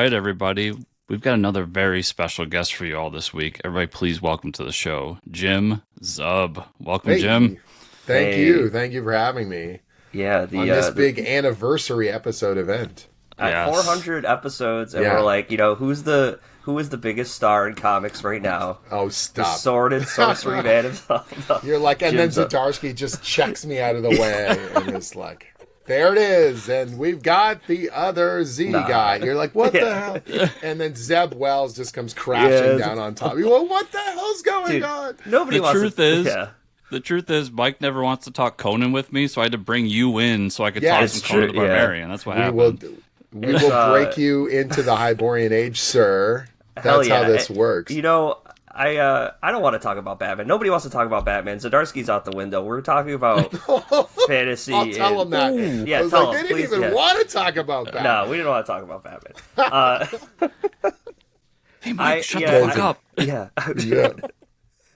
right, everybody. We've got another very special guest for you all this week. Everybody, please welcome to the show, Jim Zub. Welcome, Jim. Hey, thank you. Hey, Thank you for having me yeah, on this big anniversary episode event. at Yes. 400 episodes, and we're Yeah. like, who is the biggest star in comics right now? Oh, The stop. sword sorcery man himself. You're like, and then Jim's up. Zdarsky just checks me out of the way and is like, there it is. And we've got the other Z Nah. guy. You're like, what the Yeah. hell? And then Zeb Wells just comes crashing Yeah. down on top. You go, what the hell's going Dude, on? nobody The wants truth to. is, Yeah, the truth is, Mike never wants to talk Conan with me, so I had to bring you in so I could Yeah, talk it's some Conan the true, yeah. Barbarian. That's what We happened. will It's, break you into the Hyborian age, sir. hell That's yeah. how this works. I don't want to talk about Batman. Nobody wants to talk about Batman. Zdarsky's out the window. We're talking about fantasy. I'll tell him that. Yeah, I was tell like, him, they didn't please, even yeah. want to talk about that. No, we didn't want to talk about Batman. Uh, Hey, Mike, shut yeah, the fuck up. yeah. Yeah.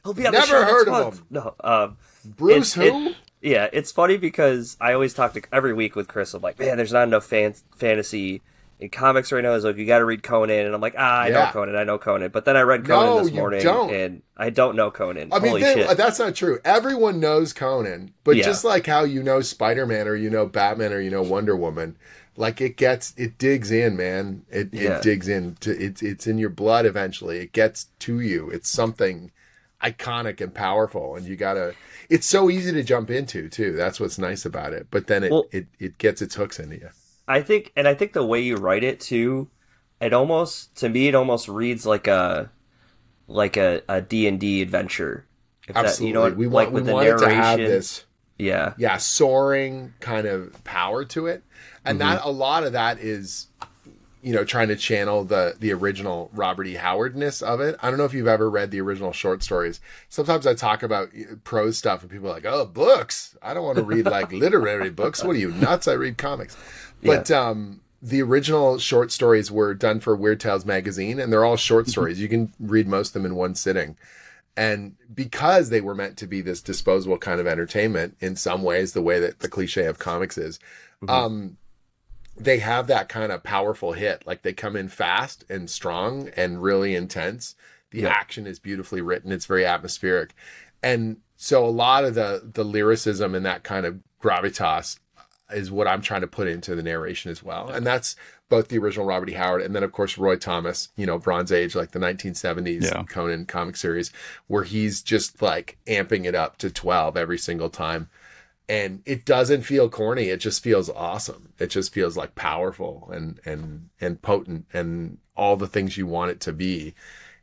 He'll be on the Never show next heard of month. him. No, Bruce It- who? yeah, it's funny because I always talk to every week with Chris. I'm like, man, there's not enough fantasy in comics right now. He's like, you got to read Conan, and I'm like, I know Yeah. Conan, I know Conan. But then I read Conan No, this you morning, don't. and I don't know Conan. I mean, Holy shit! that's not true. Everyone knows Conan, but Yeah. just like how you know Spider-Man or you know Batman or you know Wonder Woman, like it digs in, man. Yeah. It digs in. It's in your blood eventually. It gets to you. It's something iconic and powerful, and you gotta. It's so easy to jump into too. That's what's nice about it. But then Well- it gets its hooks into you. I think the way you write it too, to me it almost reads like a D&D adventure. If Absolutely, that, you know what, we like want with the it to have narration. this. Yeah, Yeah, soaring kind of power to it, and that a lot of that is, trying to channel the original Robert E. Howardness of it. I don't know if you've ever read the original short stories. Sometimes I talk about prose stuff, and people are like, "Oh, books! I don't want to read like literary books. What are you nuts? I read comics." But the original short stories were done for Weird Tales magazine, and they're all short stories. You can read most of them in one sitting. And because they were meant to be this disposable kind of entertainment in some ways, the way that the cliche of comics is, they have that kind of powerful hit. Like they come in fast and strong and really intense. The action is beautifully written. It's very atmospheric. And so a lot of the lyricism and that kind of gravitas is what I'm trying to put into the narration as well. And that's both the original Robert E. Howard and then, of course, Roy Thomas, Bronze Age, like the 1970s Yeah. Conan comic series, where he's just like amping it up to 12 every single time. And it doesn't feel corny. It just feels awesome. It just feels like powerful and potent and all the things you want it to be.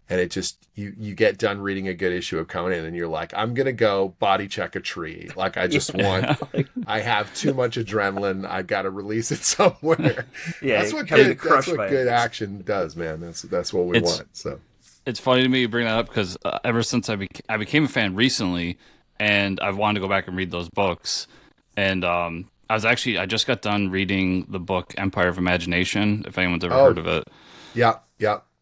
And it just, you get done reading a good issue of Conan and you're like, I'm going to go body check a tree. Like I just want, I have too much adrenaline. I got to release it somewhere. Yeah, That's what having good, to crush that's what my good enemies. action does, man. That's what we It's- want. So It's funny to me you bring that up because ever since I became a fan recently, and I've wanted to go back and read those books. And I just got done reading the book Empire of Imagination, if anyone's ever heard of it. yeah.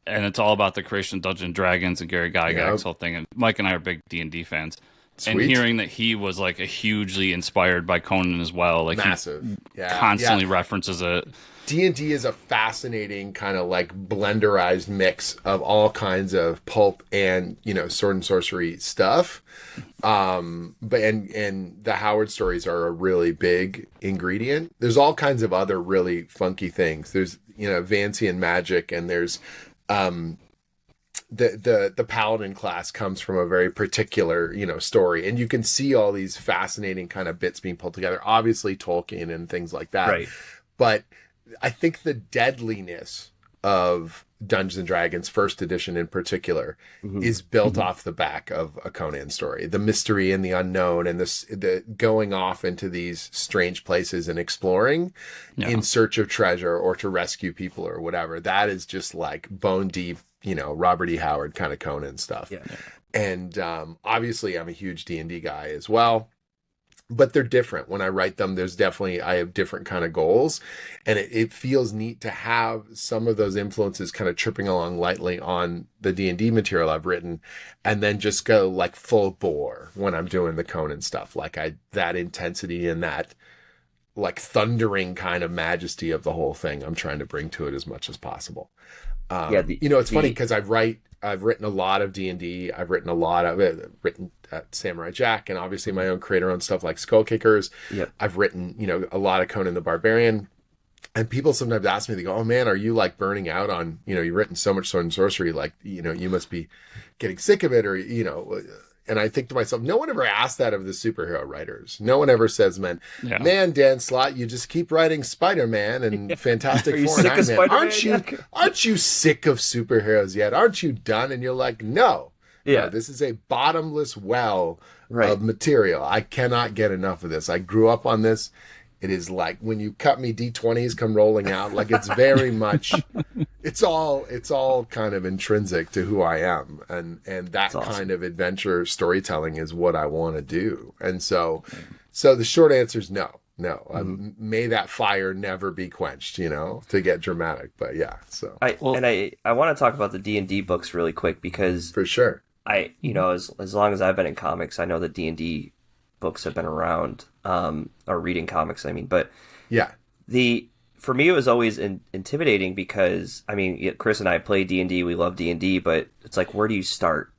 And it's all about the creation of Dungeons and Dragons and Gary Gygax's whole thing. And Mike and I are big D&D fans. And Sweet. hearing that he was like a hugely inspired by Conan as well, like Massive. he Yeah. constantly Yeah. references it. D&D is a fascinating kind of like blenderized mix of all kinds of pulp and, sword and sorcery stuff. But the Howard stories are a really big ingredient. There's all kinds of other really funky things. There's, Vancian magic, and there's the paladin class comes from a very particular, story, and you can see all these fascinating kind of bits being pulled together. Obviously Tolkien and things like that. Right. But I think the deadliness of Dungeons and Dragons first edition in particular is built off the back of a Conan story. The mystery and the unknown and the going off into these strange places and exploring in search of treasure or to rescue people or whatever. That is just like bone deep, Robert E. Howard kind of Conan stuff. Yeah. And obviously I'm a huge D&D guy as well. But they're different. When I write them, I have different kind of goals. And it feels neat to have some of those influences kind of tripping along lightly on the D&D material I've written, and then just go like full bore when I'm doing the Conan stuff. Like that intensity and that like thundering kind of majesty of the whole thing I'm trying to bring to it as much as possible. It's funny because I've written a lot of D&D. I've written a lot of it. I've written Samurai Jack, and obviously my own creator-owned stuff like Skull Kickers. Yep. I've written, a lot of Conan the Barbarian. And people sometimes ask me, they go, "Oh man, are you like burning out on, you've written so much sword and sorcery, like, you must be getting sick of it," or, and I think to myself, no one ever asked that of the superhero writers. No one ever says, man, Dan Slott, you just keep writing Spider-Man and Fantastic Four and Iron Man. Aren't you sick of superheroes yet? Aren't you done? And you're like, no. Yeah. No, this is a bottomless well of material. I cannot get enough of this. I grew up on this. It is like when you cut me, D20s come rolling out. Like it's very much, it's all kind of intrinsic to who I am. And that kind of adventure storytelling is what I want to do. And so the short answer is no. May that fire never be quenched, to get dramatic. But yeah, so. I want to talk about the D&D books really quick because. For sure. As long as I've been in comics, I know that D&D books have been around, or reading comics, but yeah, for me it was always intimidating because Chris and I play D&D, we love D&D, but it's like, where do you start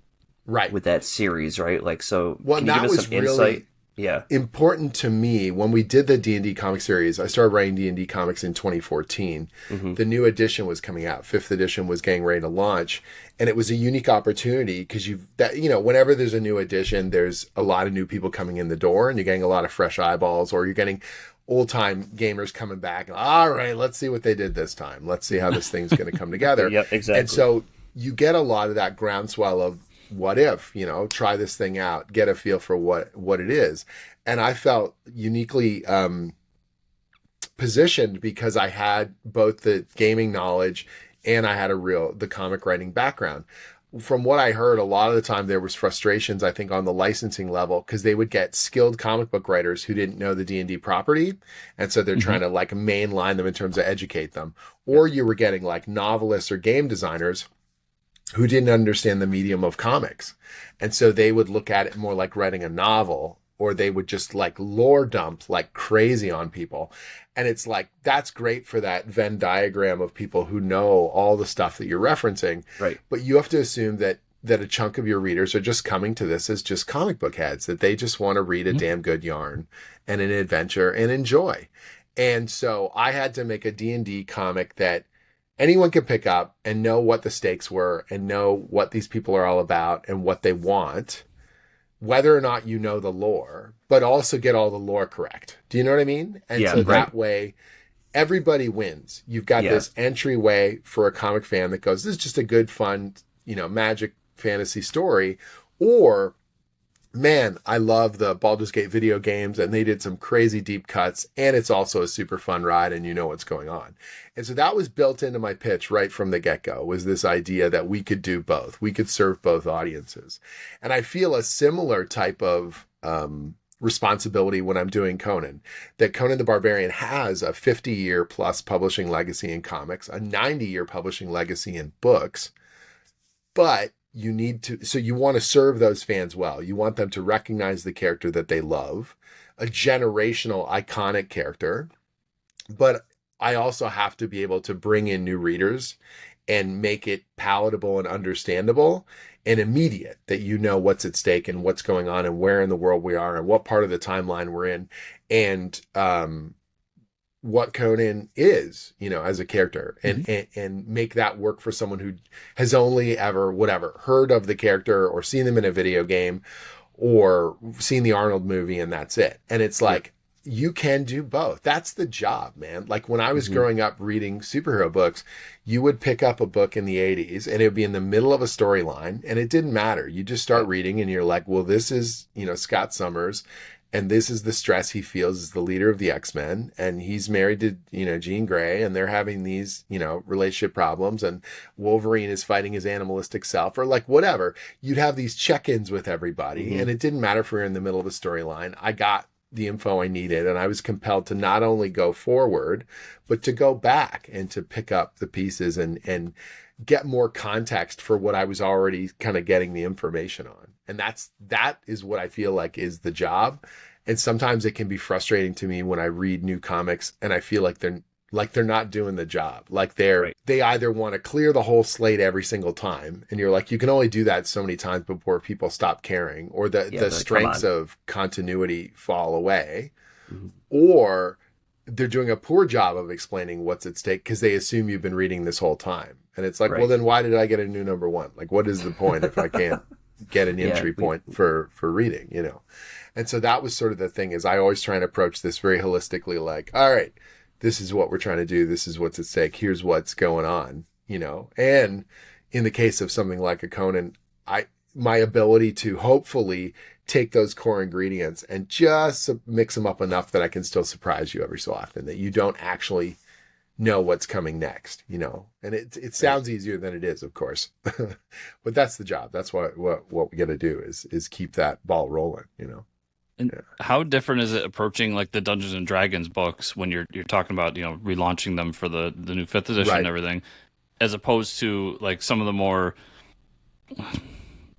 with that series, right? Like, so can you give us some insight? Yeah, important to me when we did the D&D comic series. I started writing D&D comics in 2014. The new edition was coming out. 5th edition was getting ready to launch, and it was a unique opportunity because whenever there's a new edition, there's a lot of new people coming in the door, and you're getting a lot of fresh eyeballs, or you're getting old-time gamers coming back. All right, let's see what they did this time. Let's see how this thing's going to come together. Yep, exactly. And so you get a lot of that groundswell of, what if, try this thing out, get a feel for what it is. And I felt uniquely positioned because I had both the gaming knowledge and I had the comic writing background. From what I heard, a lot of the time there was frustrations, I think, on the licensing level, because they would get skilled comic book writers who didn't know the D&D property. And so they're trying to like mainline them in terms of educate them. Or you were getting like novelists or game designers who didn't understand the medium of comics. And so they would look at it more like writing a novel, or they would just like lore dump like crazy on people. And it's like, that's great for that Venn diagram of people who know all the stuff that you're referencing. Right. But you have to assume that a chunk of your readers are just coming to this as just comic book heads, that they just want to read a damn good yarn and an adventure and enjoy. And so I had to make a D&D comic that anyone could pick up and know what the stakes were and know what these people are all about and what they want, whether or not you know the lore, but also get all the lore correct. Do you know what I mean? And that way, everybody wins. You've got this entryway for a comic fan that goes, this is just a good, fun, magic fantasy story. Or, man, I love the Baldur's Gate video games, and they did some crazy deep cuts, and it's also a super fun ride, and you know what's going on. And so that was built into my pitch right from the get-go, was this idea that we could do both. We could serve both audiences. And I feel a similar type of responsibility when I'm doing Conan, that Conan the Barbarian has a 50-year plus publishing legacy in comics, a 90-year publishing legacy in books, but you want to serve those fans well. You want them to recognize the character that they love, a generational iconic character, but I also have to be able to bring in new readers and make it palatable and understandable and immediate, that you know what's at stake and what's going on and where in the world we are and what part of the timeline we're in, and what Conan is, as a character, and make that work for someone who has only ever, heard of the character or seen them in a video game or seen the Arnold movie, and that's it. And it's like, you can do both. That's the job, man. Like when I was growing up reading superhero books, you would pick up a book in the 80s and it would be in the middle of a storyline, and it didn't matter. You just start reading and you're like, well, this is, Scott Summers, and this is the stress he feels as the leader of the X-Men, and he's married to, Jean Grey, and they're having these, relationship problems, and Wolverine is fighting his animalistic self, or like whatever. You'd have these check-ins with everybody, and it didn't matter if we were in the middle of a storyline. I got the info I needed, and I was compelled to not only go forward, but to go back and to pick up the pieces and get more context for what I was already kind of getting the information on. And that is what I feel like is the job. And sometimes it can be frustrating to me when I read new comics and I feel like they're not doing the job. Like they either want to clear the whole slate every single time, and you're like, you can only do that so many times before people stop caring, or the strengths of continuity fall away, or they're doing a poor job of explaining what's at stake because they assume you've been reading this whole time. And it's like, well, then why did I get a new number one? Like, what is the point if I can't get an entry point for reading, you know? And so that was sort of the thing, is I always try and approach this very holistically, like, all right, this is what we're trying to do. This is what's at stake. Here's what's going on, you know? And in the case of something like a Conan, my ability to hopefully take those core ingredients and just mix them up enough that I can still surprise you every so often, that you don't actually know what's coming next, you know? And it sounds easier than it is, of course, but that's the job. That's what we got to do is keep that ball rolling, you know? And how different is it approaching like the Dungeons and Dragons books when you're talking about, you know, relaunching them for the new 5th edition and everything, as opposed to like some of the more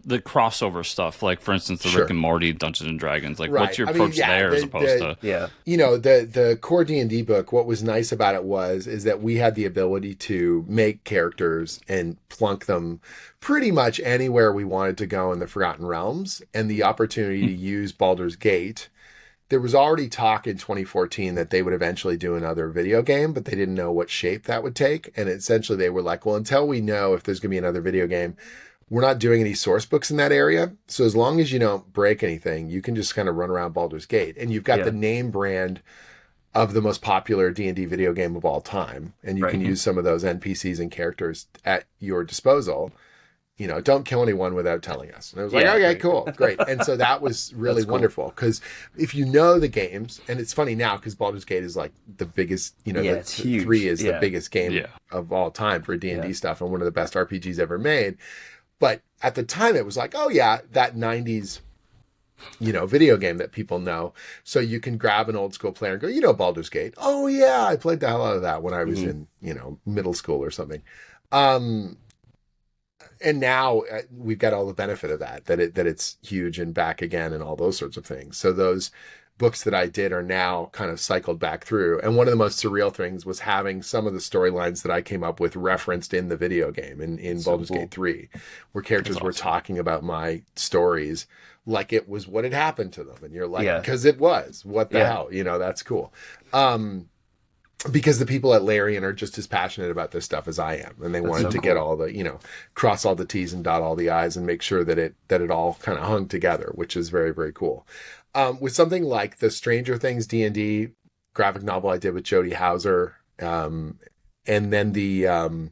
the crossover stuff, like for instance the Rick and Morty Dungeons and Dragons? Like what's your approach there as opposed to you know, the core D&D book? What was nice about it is that we had the ability to make characters and plunk them pretty much anywhere we wanted to go in the Forgotten Realms, and the opportunity to use Baldur's Gate. There was already talk in 2014 that they would eventually do another video game, but they didn't know what shape that would take. And essentially they were like, well, until we know if there's going to be another video game, we're not doing any source books in that area. So as long as you don't break anything, you can just kind of run around Baldur's Gate. And you've got the name brand of the most popular D&D video game of all time. And you can use some of those NPCs and characters at your disposal. You know, don't kill anyone without telling us. And I was like, okay, cool, great. And so that was really wonderful, because if you know the games, and it's funny now because Baldur's Gate is like the biggest, you know, the 3 is the biggest game of all time for D&D stuff, and one of the best RPGs ever made. But at the time it was like, oh yeah, that 90s, you know, video game that people know. So you can grab an old school player and go, you know, Baldur's Gate. Oh yeah, I played the hell out of that when I was in, you know, middle school or something. And now we've got all the benefit of that it's huge and back again and all those sorts of things. So those books that I did are now kind of cycled back through. And one of the most surreal things was having some of the storylines that I came up with referenced in the video game in Baldur's Gate 3, where characters were talking about my stories like it was what had happened to them. And you're like, because it was, what the hell, you know, that's cool. Because the people at Larian are just as passionate about this stuff as I am. And they wanted to get all the, you know, cross all the T's and dot all the I's and make sure that it all kind of hung together, which is very, very cool. With something like the Stranger Things D&D graphic novel I did with Jody Hauser, and then the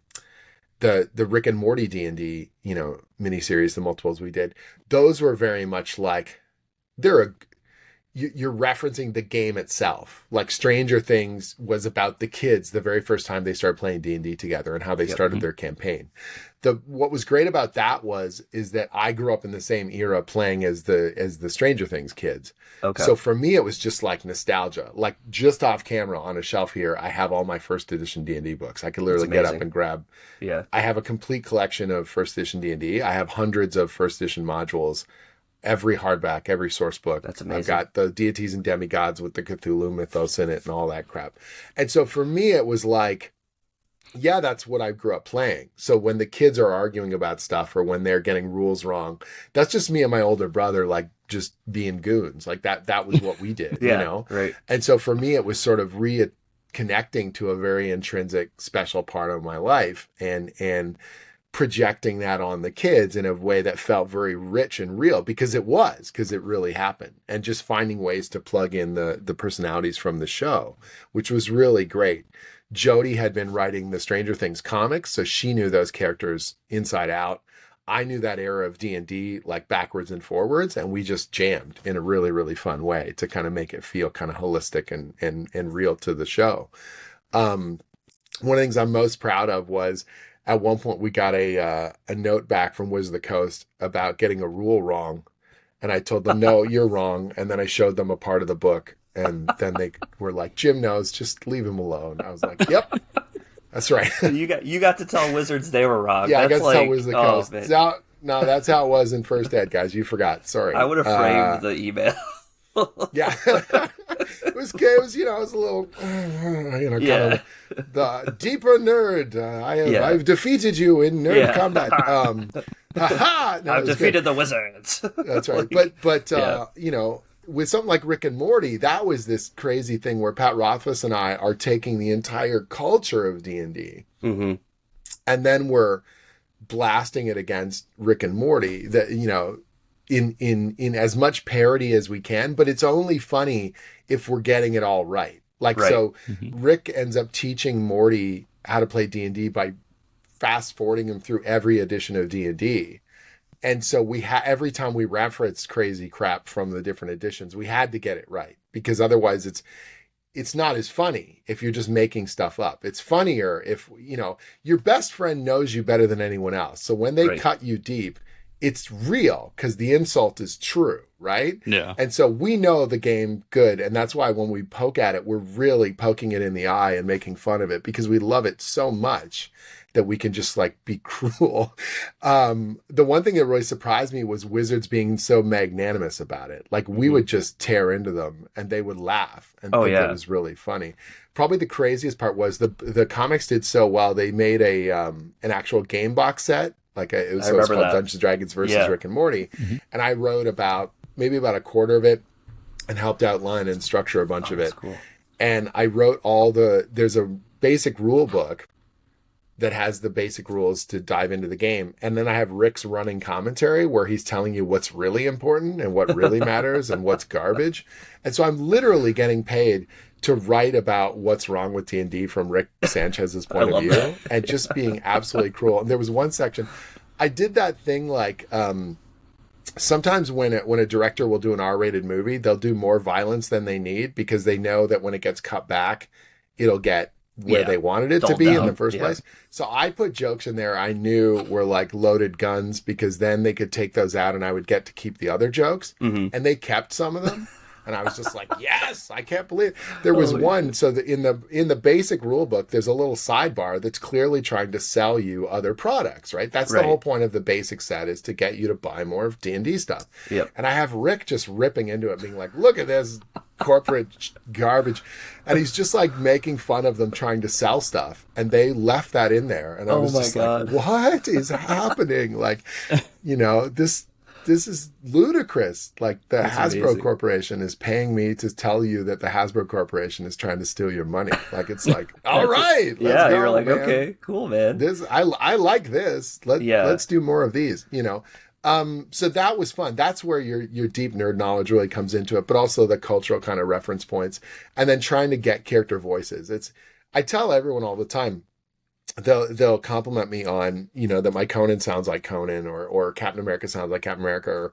Rick and Morty D&D, you know, miniseries, the multiples we did, those were very much like, you're referencing the game itself. Like Stranger Things was about the kids the very first time they started playing D&D together and how they started their campaign. What was great about that is that I grew up in the same era playing as the Stranger Things kids. Okay. So for me, it was just like nostalgia. Like just off camera on a shelf here, I have all my first edition D&D books. I could literally get up and grab. Yeah. I have a complete collection of first edition D&D. I have hundreds of first edition modules. Every hardback, every source book. That's amazing. I've got the deities and demigods with the Cthulhu mythos in it and all that crap. And so for me, it was like, yeah, that's what I grew up playing. So when the kids are arguing about stuff or when they're getting rules wrong, that's just me and my older brother, like just being goons. Like that was what we did, you know? Right. And so for me, it was sort of reconnecting to a very intrinsic, special part of my life and projecting that on the kids in a way that felt very rich and real, because it really happened, and just finding ways to plug in the personalities from the show, which was really great. Jody had been writing the Stranger Things comics, so she knew those characters inside out. I knew that era of D&D like backwards and forwards, and we just jammed in a really, really fun way to kind of make it feel kind of holistic and real to the show. One of the things I'm most proud of was at one point we got a note back from Wizards of the Coast about getting a rule wrong. And I told them, no, you're wrong. And then I showed them a part of the book. And then they were like, Jim knows, just leave him alone. I was like, yep, that's right. you got to tell Wizards they were wrong. Yeah, that's I got to tell Wizards of the Coast. No, that's how it was in first ed, guys. You forgot. Sorry. I would have framed the email. Yeah. It was, it was a little, kind of the deeper nerd. I've defeated you in nerd combat. No, I've defeated the wizards. That's right. But with something like Rick and Morty, that was this crazy thing where Pat Rothfuss and I are taking the entire culture of D&D, and then we're blasting it against Rick and Morty. That in as much parody as we can, but it's only funny if we're getting it all right. So Rick ends up teaching Morty how to play D&D by fast forwarding him through every edition of D&D. And so every time we reference crazy crap from the different editions, we had to get it right, because otherwise it's not as funny if you're just making stuff up. It's funnier if, your best friend knows you better than anyone else. So when they cut you deep, it's real because the insult is true, right? Yeah. And so we know the game good. And that's why when we poke at it, we're really poking it in the eye and making fun of it, because we love it so much that we can just be cruel. The one thing that really surprised me was Wizards being so magnanimous about it. We would just tear into them and they would laugh and think it was really funny. Probably the craziest part was the comics did so well. They made an actual game box set. It's called Dungeons and Dragons versus Rick and Morty. And I wrote maybe about a quarter of it and helped outline and structure a bunch of it. Cool. And I wrote there's a basic rule book that has the basic rules to dive into the game. And then I have Rick's running commentary where he's telling you what's really important and what really matters and what's garbage. And so I'm literally getting paid to write about what's wrong with D&D from Rick Sanchez's point of view and just being absolutely cruel. And there was one section, I did that thing sometimes when a director will do an R-rated movie, they'll do more violence than they need because they know that when it gets cut back, it'll get where they wanted it to be in the first place. So I put jokes in there I knew were loaded guns, because then they could take those out and I would get to keep the other jokes. And they kept some of them. And I was just yes, I can't believe it. There was one. So in the basic rule book, there's a little sidebar that's clearly trying to sell you other products, right? That's the whole point of the basic set, is to get you to buy more of D&D stuff. Yep. And I have Rick just ripping into it, being look at this corporate garbage. And he's just making fun of them trying to sell stuff. And they left that in there. And I was just what is happening? This is ludicrous. The Hasbro amazing. Corporation is paying me to tell you that the Hasbro Corporation is trying to steal your money. All right. Let's go, you're man. okay, cool, man. I like this. Let's do more of these, So that was fun. That's where your deep nerd knowledge really comes into it, but also the cultural kind of reference points, and then trying to get character voices. I tell everyone all the time, they'll compliment me on, that my Conan sounds like Conan, or Captain America sounds like Captain America, or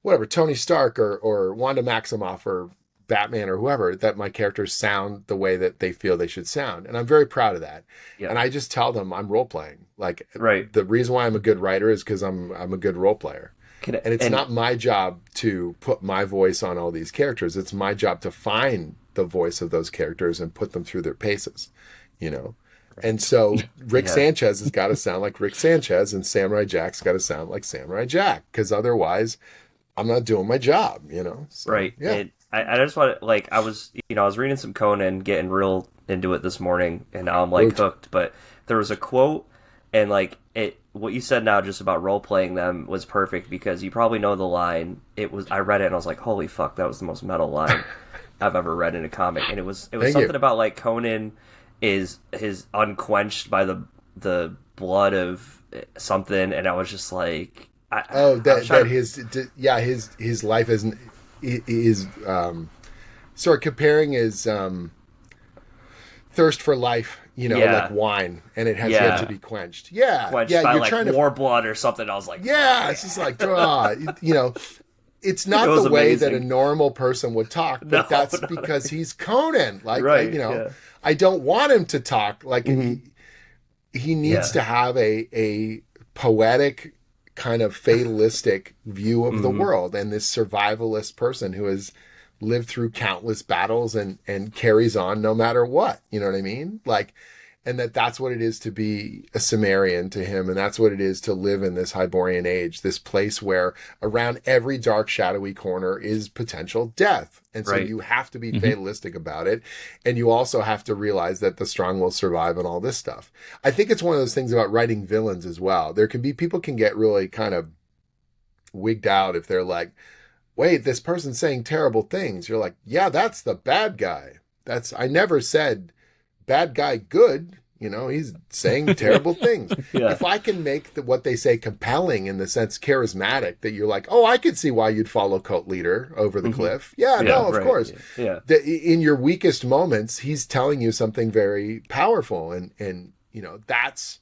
whatever, Tony Stark or Wanda Maximoff or Batman or whoever, that my characters sound the way that they feel they should sound. And I'm very proud of that. Yep. And I just tell them I'm role playing. The reason why I'm a good writer is because I'm a good role player. And it's not my job to put my voice on all these characters. It's my job to find the voice of those characters and put them through their paces, And so Rick Sanchez has got to sound like Rick Sanchez, and Samurai Jack's got to sound like Samurai Jack, because otherwise I'm not doing my job, So, right. Yeah. And I just want to, I was reading some Conan, getting real into it this morning, and now I'm hooked. But there was a quote, and what you said now just about role playing them was perfect, because you probably know the line. I read it and I was like, holy fuck, that was the most metal line I've ever read in a comic. And it was something about Conan is unquenched by the blood of something, and I was just his life is comparing his thirst for life, like wine, and it has yet to be quenched. Quenched by you're trying war blood or something. I was like, it's just it's not the way that a normal person would talk, but that's because he's Conan. I don't want him to talk he needs to have a poetic kind of fatalistic view of the world, and this survivalist person who has lived through countless battles and carries on no matter what. You know what I mean? and that's what it is to be a Cimmerian to him, and that's what it is to live in this Hyborian age, this place where around every dark, shadowy corner is potential death. And so you have to be fatalistic about it, and you also have to realize that the strong will survive and all this stuff. I think it's one of those things about writing villains as well. People can get really kind of wigged out if they're like, wait, this person's saying terrible things. You're like, yeah, that's the bad guy. I never said bad guy good. He's saying terrible things. If I can make what they say compelling in the sense charismatic, that you're like, oh, I could see why you'd follow cult leader over the cliff. Of course. Yeah. In your weakest moments, he's telling you something very powerful, and that's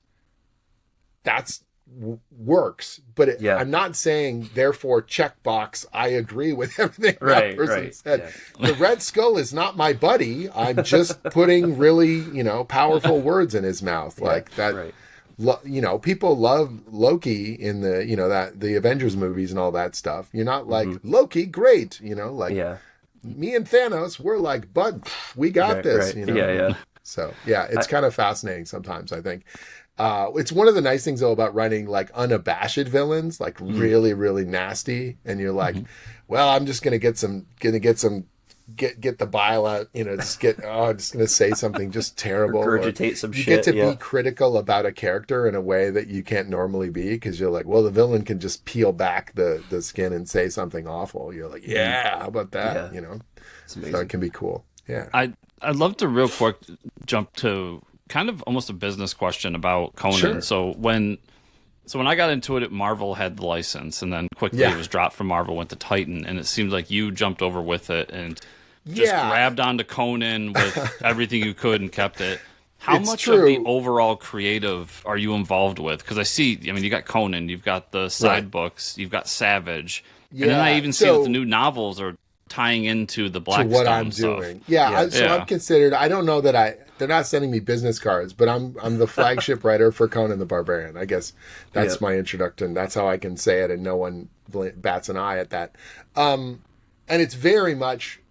works, but I'm not saying therefore checkbox I agree with everything that person said. The Red Skull is not my buddy. I'm just putting really powerful words in his mouth like that. People love Loki in the the Avengers movies and all that stuff. You're not like Loki, great, me and Thanos, we're like, bud, we got this. So it's kind of fascinating sometimes, I think. It's one of the nice things though about writing like unabashed villains, like really, really nasty, and you're like, well, I'm just gonna get the bile out, just gonna say something just terrible, regurgitate some shit. You get to be critical about a character in a way that you can't normally be, because you're like, well, the villain can just peel back the skin and say something awful. You're like, how about that? So it can be cool. I'd love to real quick jump to kind of almost a business question about Conan. Sure. So when I got into it, Marvel had the license, and then quickly it was dropped from Marvel, went to Titan, and it seems like you jumped over with it and just grabbed onto Conan with everything you could and kept it. How much of the overall creative are you involved with? Because you got Conan, you've got the side books, you've got Savage, and then I even see that the new novels are tying into the Blackstone what I'm stuff. doing. I'm considered. I don't know that they're not sending me business cards, but I'm the flagship writer for Conan the Barbarian. I guess that's my introduction. That's how I can say it, and no one bats an eye at that. And it's very much.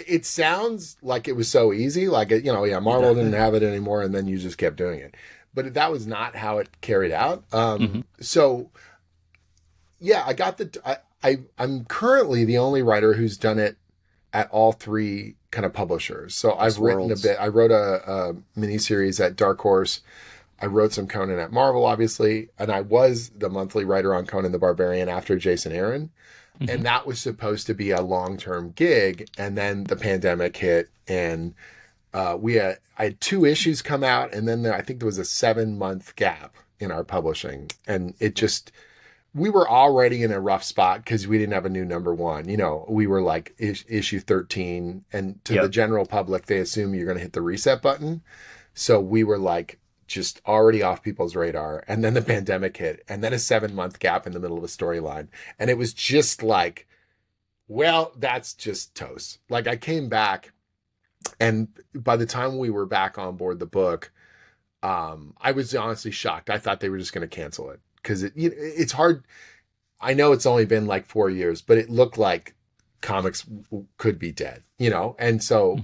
It sounds like it was so easy, like Marvel didn't have it anymore, and then you just kept doing it. But that was not how it carried out. So, I got I'm currently the only writer who's done it at all three kind of publishers. So I've written a bit. I wrote a miniseries at Dark Horse. I wrote some Conan at Marvel, obviously, and I was the monthly writer on Conan the Barbarian after Jason Aaron. And that was supposed to be a long-term gig, and then the pandemic hit, and I had 2 issues come out, and then I think there was a 7-month gap in our publishing, and we were already in a rough spot because we didn't have a new number one. We were like issue 13, and to the general public, they assume you're going to hit the reset button. So we were like just already off people's radar. And then the pandemic hit, and then a 7-month gap in the middle of a storyline. And it was just like, well, that's just toast. Like I came back, and by the time we were back on board the book, I was honestly shocked. I thought they were just going to cancel it. Because it's hard. I know it's only been like 4 years, but it looked like comics could be dead, And so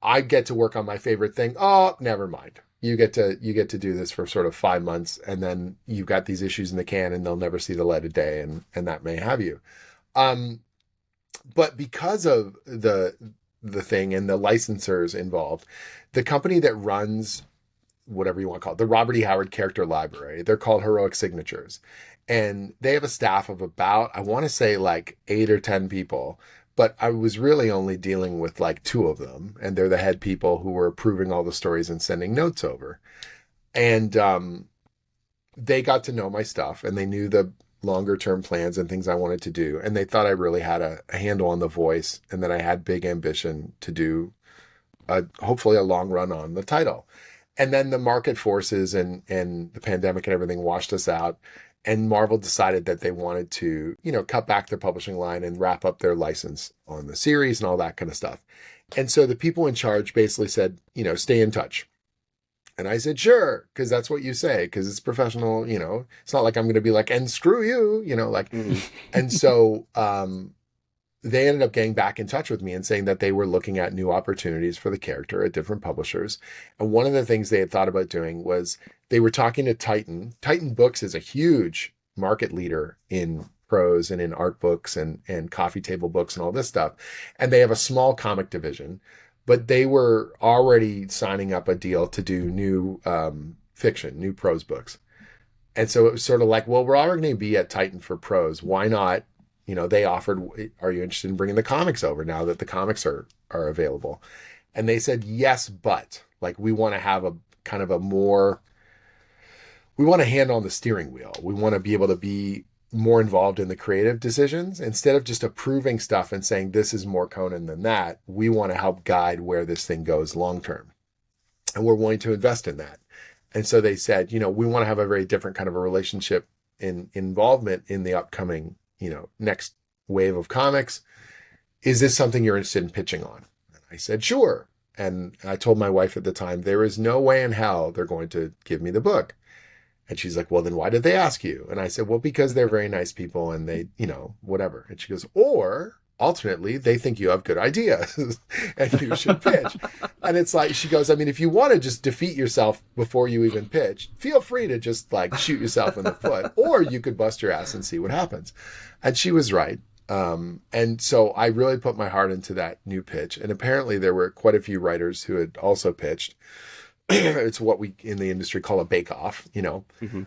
I get to work on my favorite thing. Oh, never mind. You get to do this for sort of 5 months, and then you've got these issues in the can, and they'll never see the light of day, and that may have you. But because of the thing and the licensors involved, the company that runs whatever you want to call it, the Robert E. Howard Character Library. They're called Heroic Signatures. And they have a staff of about, I want to say like 8 or 10 people, but I was really only dealing with like 2 of them. And they're the head people who were approving all the stories and sending notes over. And they got to know my stuff, and they knew the longer term plans and things I wanted to do. And they thought I really had a handle on the voice, and that I had big ambition to do hopefully a long run on the title. And then the market forces and the pandemic and everything washed us out. And Marvel decided that they wanted to, cut back their publishing line and wrap up their license on the series and all that kind of stuff. And so the people in charge basically said, stay in touch. And I said, sure, because that's what you say, because it's professional, It's not like I'm going to be like, and screw you, And so they ended up getting back in touch with me and saying that they were looking at new opportunities for the character at different publishers. And one of the things they had thought about doing was they were talking to Titan. Titan Books is a huge market leader in prose and in art books and coffee table books and all this stuff. And they have a small comic division, but they were already signing up a deal to do new fiction, new prose books. And so it was sort of like, well, we're already going to be at Titan for prose. Why not? They offered, are you interested in bringing the comics over now that the comics are available? And they said, yes, but like, we want to have a kind of we want a hand on the steering wheel. We want to be able to be more involved in the creative decisions instead of just approving stuff and saying, this is more Conan than that. We want to help guide where this thing goes long-term. And we're willing to invest in that. And so they said, we want to have a very different kind of a relationship in involvement in the upcoming, next wave of comics. Is this something you're interested in pitching on? And I said, sure. And I told my wife at the time, there is no way in hell they're going to give me the book. And she's like, well, then why did they ask you? And I said, well, because they're very nice people and they, whatever. And she goes, or alternately, they think you have good ideas and you should pitch. And it's like, she goes, I mean, if you want to just defeat yourself before you even pitch, feel free to just like shoot yourself in the foot, or you could bust your ass and see what happens. And she was right. And so I really put my heart into that new pitch. And apparently there were quite a few writers who had also pitched. It's what we in the industry call a bake-off, Mm-hmm.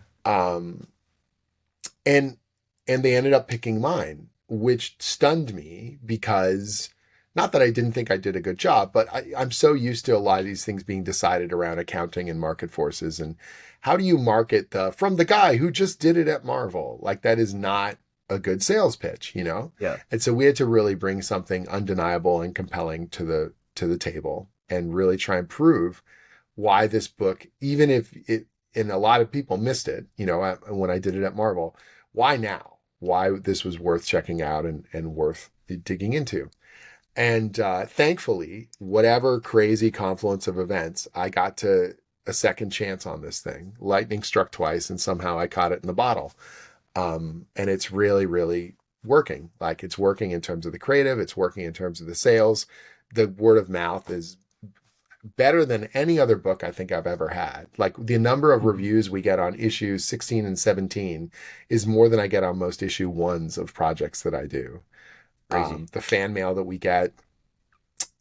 And they ended up picking mine, which stunned me because, not that I didn't think I did a good job, but I'm so used to a lot of these things being decided around accounting and market forces. And how do you market from the guy who just did it at Marvel? Like, that is not a good sales pitch, Yeah. And so we had to really bring something undeniable and compelling to the table and really try and prove why this book, even if and a lot of people missed it, when I did it at Marvel, why now? Why this was worth checking out and worth digging into. And thankfully, whatever crazy confluence of events, I got to a second chance on this thing. Lightning struck twice and somehow I caught it in the bottle. And it's really, really working. Like, it's working in terms of the creative. It's working in terms of the sales. The word of mouth is better than any other book I think I've ever had. Like, the number of reviews we get on issues 16 and 17 is more than I get on most issue ones of projects that I do. The fan mail that we get,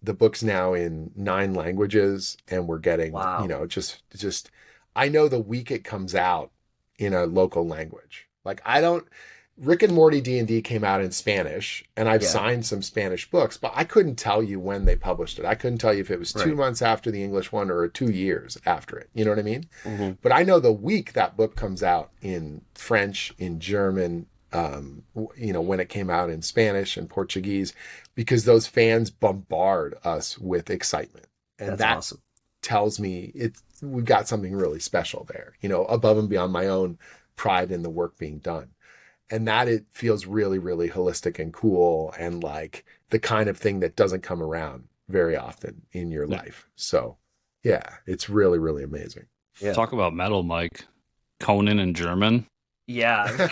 the book's now in 9 languages, and we're getting, just, I know the week it comes out in a local language. Like, Rick and Morty D&D came out in Spanish, and I've signed some Spanish books, but I couldn't tell you when they published it. I couldn't tell you if it was 2 months after the English one or 2 years after it. You know what I mean? Mm-hmm. But I know the week that book comes out in French, in German, when it came out in Spanish and Portuguese, because those fans bombard us with excitement. And that's awesome. Tells me we've got something really special there, above and beyond my own pride in the work being done. And that it feels really, really holistic and cool, and like the kind of thing that doesn't come around very often in your life. So yeah, it's really, really amazing. Yeah. Talk about metal, Mike. Conan in German. Yeah.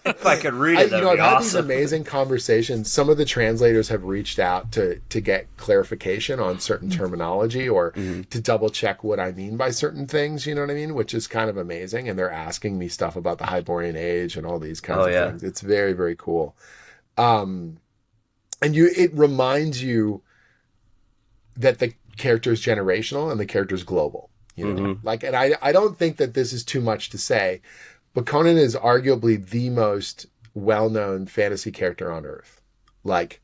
If I could read it, that'd be I've had awesome. these amazing conversations. Some of the translators have reached out to get clarification on certain terminology or to double check what I mean by certain things, you know what I mean? Which is kind of amazing. And they're asking me stuff about the Hyborian Age and all these kinds of things. It's very, very cool. And it reminds you that the character is generational and the character is global. And I don't think that this is too much to say, but Conan is arguably the most well-known fantasy character on Earth. Like,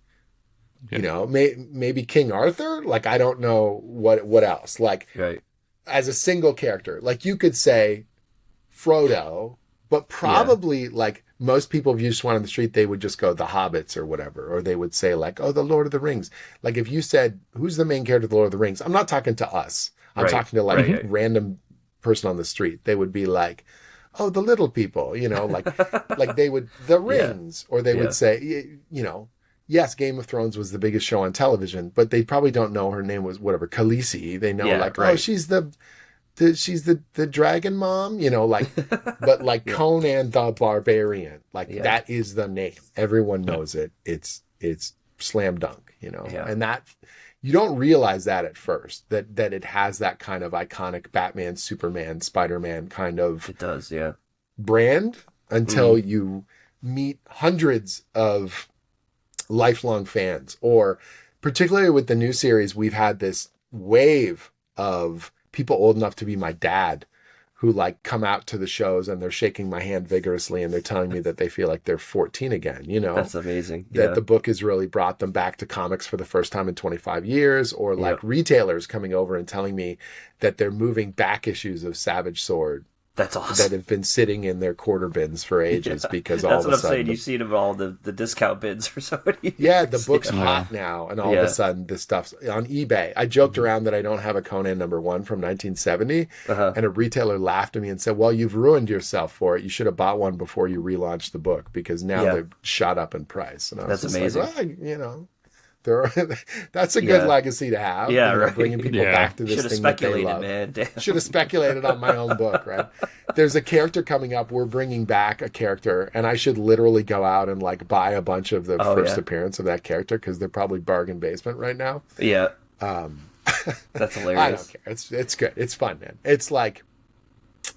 maybe King Arthur. Like, I don't know what else. Like, as a single character, like you could say Frodo, but probably like most people, if you just went on the street, they would just go the Hobbits or whatever, or they would say like, oh, the Lord of the Rings. Like, if you said, who's the main character of the Lord of the Rings? I'm not talking to us. I'm talking to like a random person on the street. They would be like, oh, the little people, like they would, the rings, or they would say, yes, Game of Thrones was the biggest show on television, but they probably don't know her name was whatever, Khaleesi. They know she's the she's the dragon mom, you know, like, but like Conan the Barbarian, like that is the name. Everyone knows it. It's slam dunk, you know, and that you don't realize that at first, that it has that kind of iconic Batman, Superman, Spider-Man kind of it does, brand until you meet hundreds of lifelong fans, or particularly with the new series, we've had this wave of people old enough to be my dad who like come out to the shows and they're shaking my hand vigorously and they're telling me that they feel like they're 14 again, you know. That's amazing. That the book has really brought them back to comics for the first time in 25 years, or like retailers coming over and telling me that they're moving back issues of Savage Sword. That's awesome. That have been sitting in their quarter bins for ages because all of a sudden... That's what I'm saying. You've seen them all the discount bins for so many years. Yeah, the book's hot now, and all of a sudden this stuff's on eBay. I joked around that I don't have a Conan #1 from 1970, and a retailer laughed at me and said, well, you've ruined yourself for it. You should have bought one before you relaunched the book, because now they've shot up in price. And I was That's amazing. like, well, you know... that's a good legacy to have. Yeah, right. Bringing people back to this thing that they love. Man. Should have speculated on my own book, right? There's a character coming up. We're bringing back a character, and I should literally go out and like buy a bunch of the first appearance of that character, because they're probably bargain basement right now. Yeah. That's hilarious. I don't care. It's good. It's fun, man. It's like,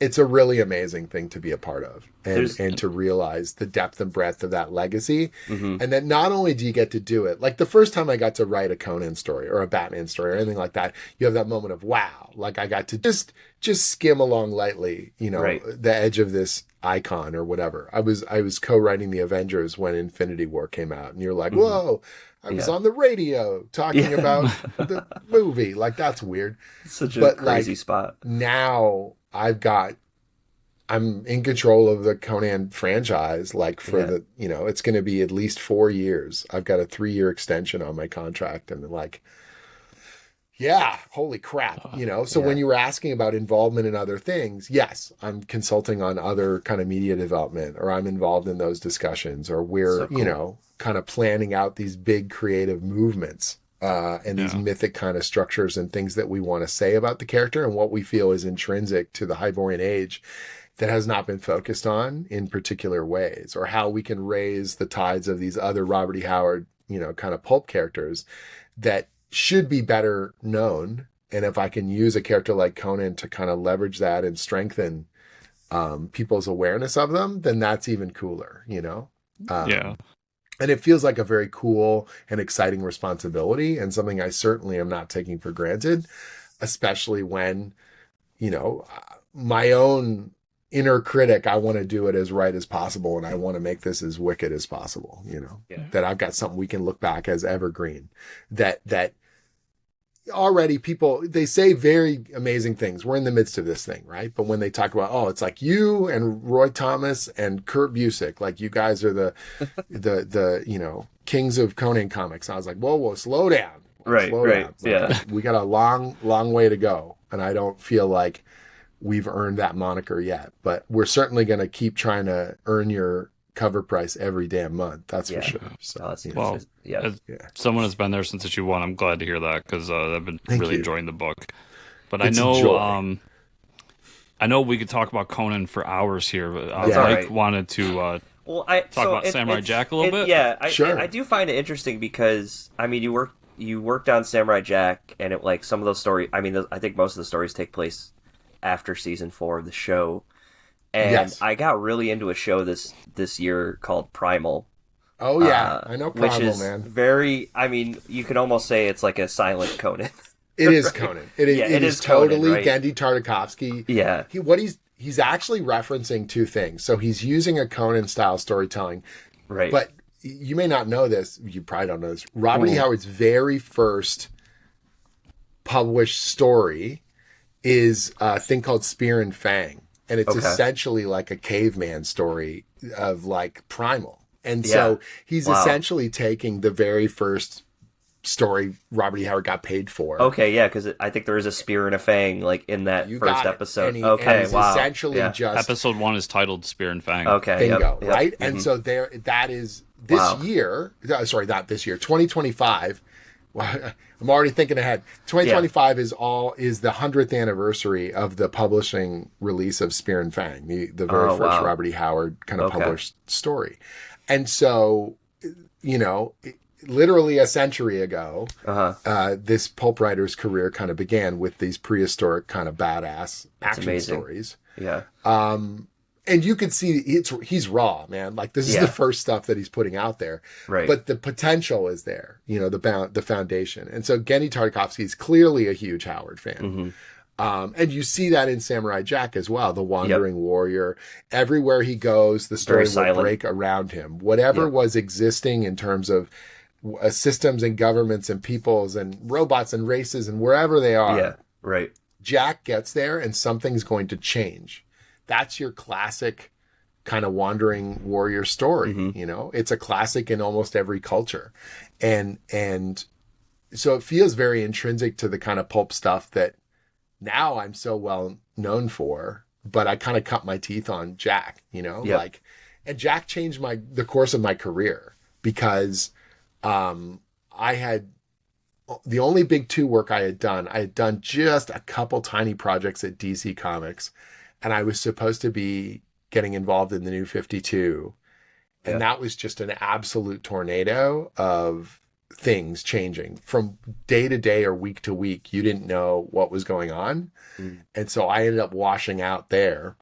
it's a really amazing thing to be a part of, and to realize the depth and breadth of that legacy. And then not only do you get to do it, like the first time I got to write a Conan story or a Batman story or anything like that, you have that moment of, wow, like I got to just skim along lightly, you know, the edge of this icon or whatever. I was co-writing the Avengers when Infinity War came out, and you're like, whoa, I was on the radio talking about the movie. Like, that's weird. Such a crazy spot. Now I'm in control of the Conan franchise, like for the, you know, it's going to be at least 4 years. I've got a 3-year extension on my contract, and like, yeah, holy crap, you know? So when you were asking about involvement in other things, yes, I'm consulting on other kind of media development, or I'm involved in those discussions, or we're, you know, kind of planning out these big creative movements. And these mythic kind of structures and things that we want to say about the character and what we feel is intrinsic to the Hyborian age that has not been focused on in particular ways, or how we can raise the tides of these other Robert E. Howard, you know, kind of pulp characters that should be better known. And if I can use a character like Conan to kind of leverage that and strengthen people's awareness of them, then that's even cooler, you know? And it feels like a very cool and exciting responsibility, and something I certainly am not taking for granted, especially when, you know, my own inner critic, I want to do it as right as possible, and I want to make this as wicked as possible, you know, that I've got something we can look back as evergreen, that already people, they say very amazing things. We're in the midst of this thing, right? But when they talk about, oh, it's like you and Roy Thomas and Kurt Busiek, like you guys are the you know, kings of Conan comics. I was like, whoa, slow down. Slow down. Like, we got a long way to go. And I don't feel like we've earned that moniker yet, but we're certainly going to keep trying to earn your cover price every damn month. That's for sure. So, as someone has been there since issue 1, I'm glad to hear that, because I've been really enjoying the book. But I know we could talk about Conan for hours here. But Mike wanted to talk about Samurai Jack a little bit. Yeah, I do find it interesting because, I mean, you worked on Samurai Jack, and it, like, some of those stories, I mean, I think most of the stories take place after season 4 of the show. And I got really into a show this year called Primal. Oh yeah, I know Primal, which is man. Very, I mean, you could almost say it's like a silent Conan. It is Conan. It is totally Conan, right? Genndy Tartakovsky. Yeah. He's actually referencing 2 things. So he's using a Conan style storytelling. Right. But you may not know this. You probably don't know this. Robert E. Howard's very first published story is a thing called Spear and Fang. And it's essentially like a caveman story of like Primal. And so he's essentially taking the very first story Robert E. Howard got paid for. Okay, yeah, because I think there is a spear and a fang like in that first episode. And essentially just episode 1 is titled Spear and Fang. Okay, bingo, right? And so that is this year. Sorry, not this year. 2025. I'm already thinking ahead. 2025 is the 100th anniversary of the publishing release of Spear and Fang, the very first Robert E. Howard kind of published story. And so, literally a century ago, this pulp writer's career kind of began with these prehistoric kind of badass action stories. Yeah. And you can see he's raw, man. Like this is the first stuff that he's putting out there. Right. But the potential is there, the foundation. And so Genny Tartakovsky is clearly a huge Howard fan. And you see that in Samurai Jack as well, the wandering warrior. Everywhere he goes, the story will break around him. Whatever was existing in terms of systems and governments and peoples and robots and races and wherever they are. Yeah, right. Jack gets there and something's going to change. That's your classic kind of wandering warrior story. It's a classic in almost every culture. And so it feels very intrinsic to the kind of pulp stuff that now I'm so well known for, but I kind of cut my teeth on Jack, and Jack changed the course of my career because I had the only big 2 work I had done just a couple tiny projects at DC Comics. And I was supposed to be getting involved in the New 52. And that was just an absolute tornado of things changing from day to day or week to week. You didn't know what was going on. And so I ended up washing out there.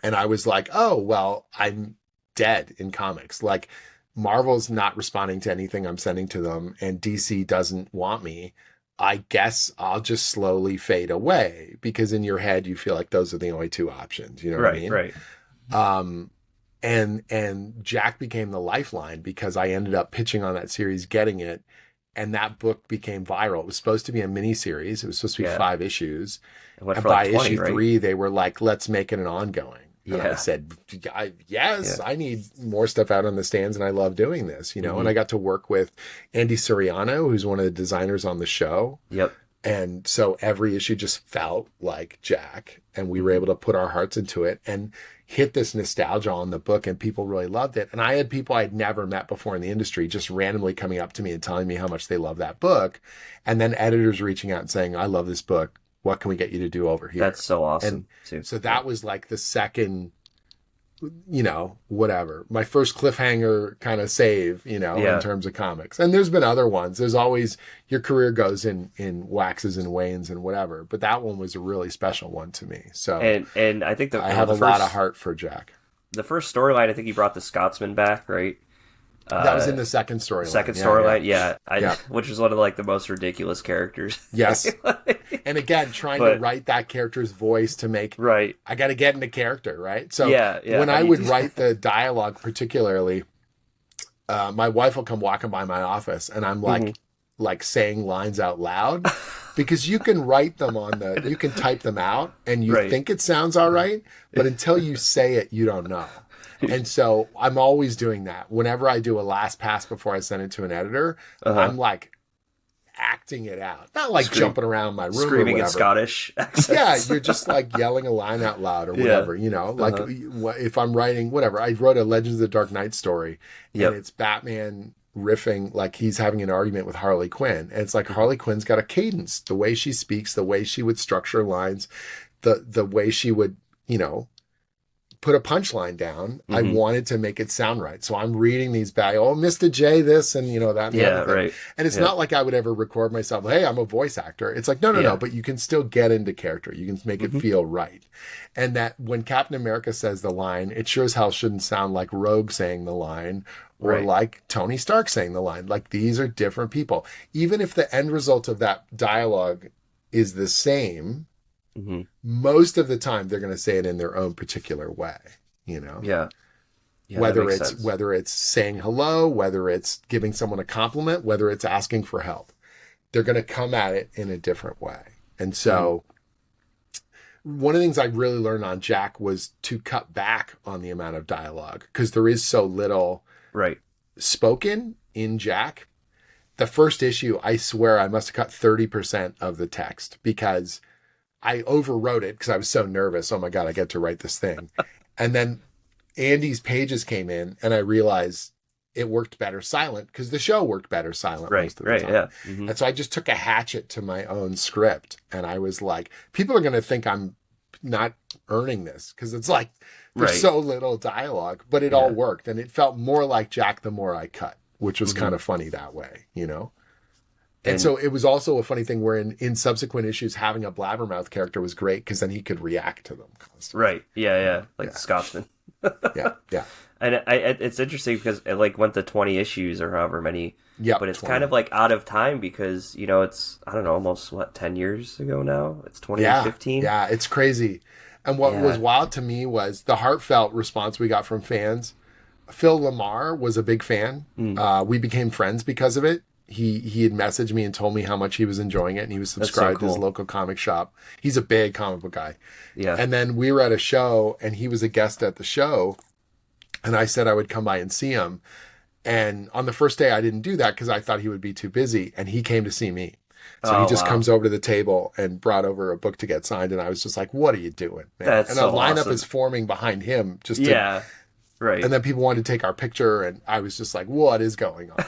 And I was like, oh, well, I'm dead in comics. Like Marvel's not responding to anything I'm sending to them. And DC doesn't want me. I guess I'll just slowly fade away because in your head, you feel like those are the only 2 options. You know what I mean? Right. And Jack became the lifeline because I ended up pitching on that series, getting it. And that book became viral. It was supposed to be a mini series. It was supposed to be 5 issues. And by issue 3, they were like, let's make it an ongoing. And I said, I need more stuff out on the stands and I love doing this, and I got to work with Andy Soriano, who's one of the designers on the show. Yep. And so every issue just felt like Jack and we were able to put our hearts into it and hit this nostalgia on the book and people really loved it. And I had people I'd never met before in the industry just randomly coming up to me and telling me how much they love that book. And then editors reaching out and saying, I love this book. What can we get you to do over here? That's so awesome. And so that was like the second, whatever. My first cliffhanger kind of save, in terms of comics. And there's been other ones. There's always, your career goes in waxes and wanes and whatever. But that one was a really special one to me. So and I think I have a lot of heart for Jack. The first storyline, I think he brought the Scotsman back, right? That was in the second storyline. Second storyline, which is one of the most ridiculous characters. Yes, and again, trying to write that character's voice to make I got to get into character, right? So when I would write the dialogue, particularly, my wife will come walking by my office, and I'm like saying lines out loud because you can write them you can type them out, and you think it sounds all right, but until you say it, you don't know. And so I'm always doing that. Whenever I do a last pass before I send it to an editor, I'm like acting it out. Not like jumping around my room screaming or whatever. In Scottish accents. Yeah, you're just like yelling a line out loud or whatever, like if I'm writing whatever. I wrote a Legends of the Dark Knight story and it's Batman riffing like he's having an argument with Harley Quinn. And it's like Harley Quinn's got a cadence, the way she speaks, the way she would structure lines, the way she would, put a punchline down. I wanted to make it sound right. So I'm reading these back, Mr. J this and that. And right. And it's not like I would ever record myself, hey, I'm a voice actor. It's like, no, but you can still get into character. You can make it feel right. And that when Captain America says the line, it sure as hell shouldn't sound like Rogue saying the line or like Tony Stark saying the line. Like these are different people. Even if the end result of that dialogue is the same, most of the time they're going to say it in their own particular way, whether it's saying hello, whether it's giving someone a compliment, whether it's asking for help, they're going to come at it in a different way. And so one of the things I really learned on Jack was to cut back on the amount of dialogue because there is so little spoken in Jack. The first issue, I swear I must have cut 30% of the text because I overwrote it because I was so nervous. Oh my God, I get to write this thing. And then Andy's pages came in and I realized it worked better silent because the show worked better silent most of the time. Yeah. Mm-hmm. And so I just took a hatchet to my own script, and I was like, people are going to think I'm not earning this because it's like there's so little dialogue, but it all worked, and it felt more like Jack the more I cut, which was kind of funny that way, you know? And so it was also a funny thing where in subsequent issues, having a blabbermouth character was great because then he could react to them constantly. Right. Yeah. Like the Scotsman. Yeah. And it's interesting because it like went to 20 issues or however many. Yeah. But it's kind of like out of time because, you know, it's, I don't know, almost 10 years ago now? It's 2015. Yeah, it's crazy. And what was wild to me was the heartfelt response we got from fans. Phil Lamar was a big fan. We became friends because of it. He had messaged me and told me how much he was enjoying it, and he was subscribed to his local comic shop. He's a big comic book guy. Yeah. And then we were at a show, and he was a guest at the show, and I said I would come by and see him. And on the first day, I didn't do that because I thought he would be too busy, and he came to see me. So he just comes over to the table and brought over a book to get signed, and I was just like, "What are you doing, man?" That's and so a lineup awesome. is forming behind him. Right. And then people wanted to take our picture, and I was just like, "What is going on?"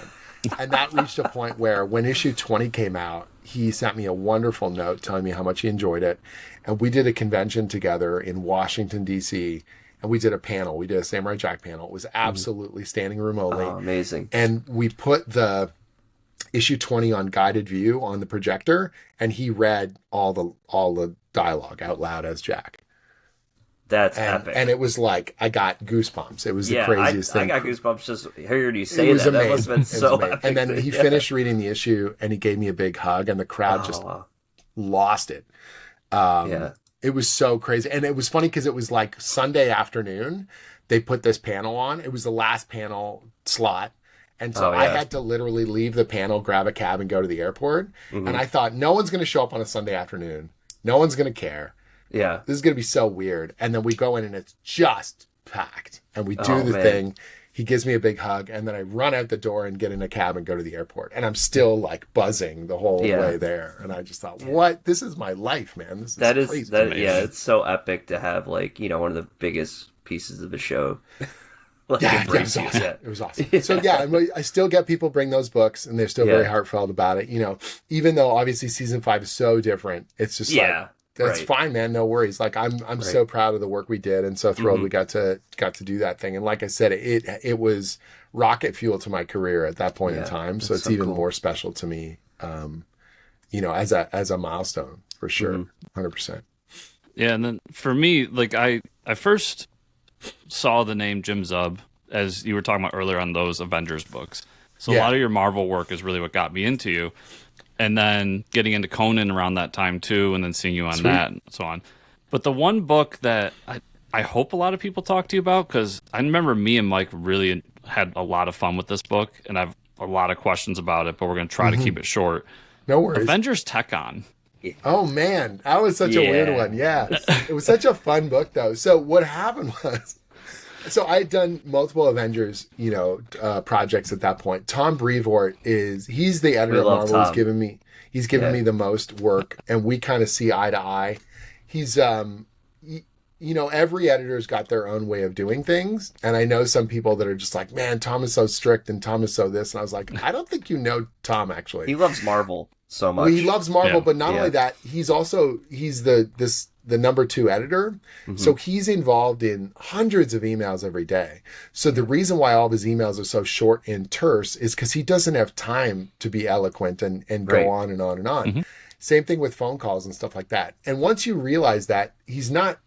And that reached a point where when issue 20 came out, he sent me a wonderful note telling me how much he enjoyed it. And we did a convention together in Washington, D.C., and we did a panel. We did a Samurai Jack panel. It was absolutely standing room only. Oh, amazing. And we put the issue 20 on guided view on the projector, and he read all the dialogue out loud as Jack. That's epic. And it was like, I got goosebumps. It was the craziest thing. I got goosebumps just hearing you say that. That must have been so epic. And then he finished reading the issue, and he gave me a big hug, and the crowd just lost it. It was so crazy. And it was funny because it was like Sunday afternoon, they put this panel on. It was the last panel slot. And so I had to literally leave the panel, grab a cab, and go to the airport. Mm-hmm. And I thought, no one's going to show up on a Sunday afternoon. No one's going to care. Yeah. This is going to be so weird. And then we go in and it's just packed. And we do the thing. He gives me a big hug. And then I run out the door and get in a cab and go to the airport. And I'm still like buzzing the whole way there. And I just thought, what? This is my life, man. This is crazy. It's so epic to have like, you know, one of the biggest pieces of the show. It was awesome. It was awesome. So I still get people bring those books and they're still very heartfelt about it. You know, even though obviously season 5 is so different, it's just like, that's fine, man. No worries. Like I'm so proud of the work we did and so thrilled we got to do that thing. And like I said, it was rocket fuel to my career at that point in time. So it's even more special to me, you know, as a milestone for sure. 100%. Yeah. And then for me, like I first saw the name Jim Zub as you were talking about earlier on those Avengers books. So a lot of your Marvel work is really what got me into you. And then getting into Conan around that time too, and then seeing you on that and so on. But the one book that I hope a lot of people talk to you about, because I remember me and Mike really had a lot of fun with this book, and I have a lot of questions about it, but we're going to try to keep it short. No worries. Avengers Tekkon. Oh man, that was such a weird one. Yeah, it was such a fun book though. So what happened was, so I had done multiple Avengers, you know, projects at that point. Tom Brevoort he's the editor of Marvel. He's given me the most work, and we kind of see eye to eye. He's, you know, every editor's got their own way of doing things, and I know some people that are just like, man, Tom is so strict, and Tom is so this, and I was like, I don't think you know Tom actually. He loves Marvel so much. Well, he loves Marvel, but not only that, he's the number 2 editor. So he's involved in hundreds of emails every day. So the reason why all of his emails are so short and terse is because he doesn't have time to be eloquent and go on and on and on. Same thing with phone calls and stuff like that. And once you realize that he's not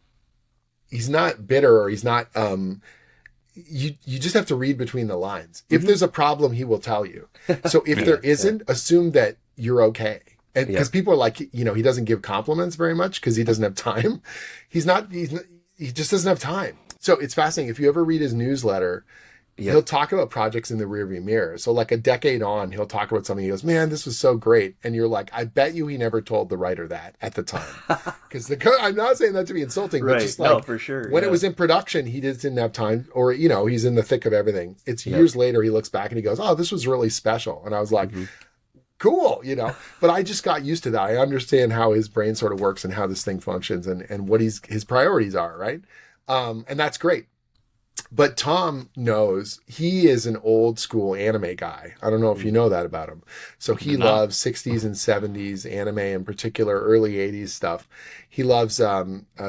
bitter or he's not, you just have to read between the lines. If there's a problem, he will tell you. So if there isn't, assume that you're okay. And because people are like, you know, he doesn't give compliments very much because he doesn't have time. He just doesn't have time. So it's fascinating. If you ever read his newsletter, he'll talk about projects in the rearview mirror. So like a decade on, he'll talk about something. He goes, man, this was so great. And you're like, I bet you he never told the writer that at the time. Because I'm not saying that to be insulting, but just like, no, for sure. When it was in production, he just didn't have time, or, you know, he's in the thick of everything. It's years later, he looks back and he goes, oh, this was really special. And I was like, cool, you know, but I just got used to that. I understand how his brain sort of works and how this thing functions and what his priorities are. Right. And that's great. But Tom knows he is an old school anime guy. I don't know if you know that about him. So he loves 60s and 70s anime, in particular, early 80s stuff. He loves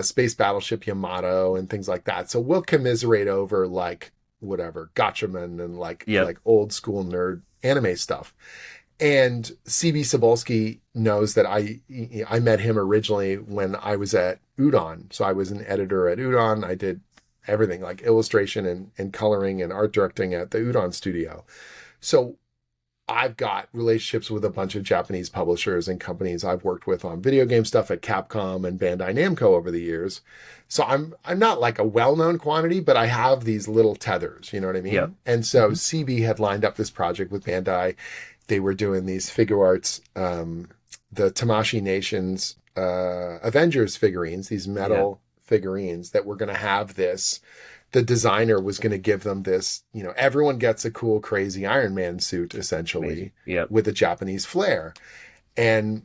Space Battleship Yamato and things like that. So we'll commiserate over like whatever, Gatchaman and like old school nerd anime stuff. And CB Cebulski knows that I met him originally when I was at Udon. So I was an editor at Udon. I did everything like illustration and coloring and art directing at the Udon studio. So I've got relationships with a bunch of Japanese publishers and companies I've worked with on video game stuff at Capcom and Bandai Namco over the years. So I'm not like a well-known quantity, but I have these little tethers, you know what I mean? Yep. And so CB had lined up this project with Bandai. They were doing these figure arts, the Tamashii Nation's Avengers figurines, these metal figurines that were going to have this. The designer was going to give them this, you know, everyone gets a cool, crazy Iron Man suit, essentially, with a Japanese flair. And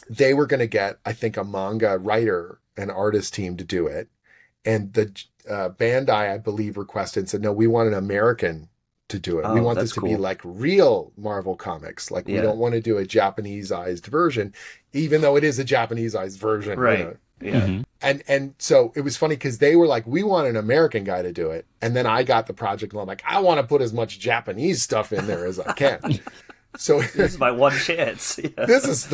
they were going to get, I think, a manga writer and artist team to do it. And the Bandai, I believe, requested and said, no, we want an American to do it. We want this to be like real Marvel comics. Like, we don't want to do a Japaneseized version, even though it is a Japaneseized version. Right. You know? Yeah. Mm-hmm. And so it was funny because they were like, we want an American guy to do it. And then I got the project and I'm like, I want to put as much Japanese stuff in there as I can. So this is my one chance. Yeah. This is